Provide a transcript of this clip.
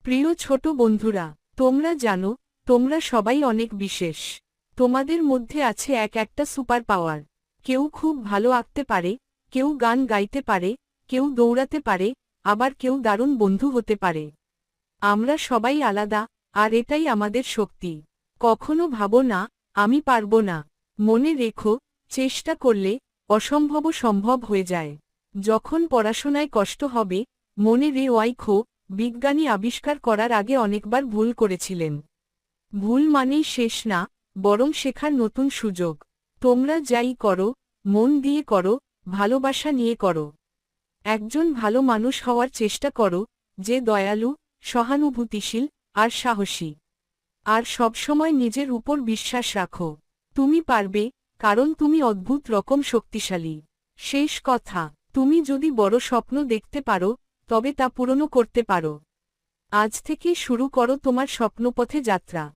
প্রিয় ছোট বন্ধুরা, তোমরা জানো, তোমরা সবাই অনেক বিশেষ। তোমাদের মধ্যে আছে এক একটা সুপার পাওয়ার। কেউ খুব ভালো আঁকতে পারে, কেউ গান গাইতে পারে, কেউ দৌড়াতে পারে, আবার কেউ দারুণ বন্ধু হতে পারে। আমরা সবাই আলাদা, আর এটাই আমাদের শক্তি। কখনো ভাবো না, আমি পারবো না। মনে রেখো, চেষ্টা করলে অসম্ভবও সম্ভব হয়ে যায়। যখন পড়াশোনায় কষ্ট হবে, মনে রেখো, বিজ্ঞানী আবিষ্কার করার আগে অনেকবার ভুল করেছিলেন। ভুল মানেই শেষ না, বরং শেখার নতুন সুযোগ। তোমরা যাই করো, মন দিয়ে করো, ভালোবাসা নিয়ে করো। একজন ভালো মানুষ হওয়ার চেষ্টা করো, যে দয়ালু, সহানুভূতিশীল, আর সাহসী। আর সবসময় নিজের উপর বিশ্বাস রাখো। তুমি পারবে, কারণ তুমি অদ্ভুত রকম শক্তিশালী। শেষ কথা, তুমি যদি বড় স্বপ্ন দেখতে পারো, তবে তা পূরণও করতে পারো। আজ থেকে শুরু করো তোমার স্বপ্নপথে যাত্রা।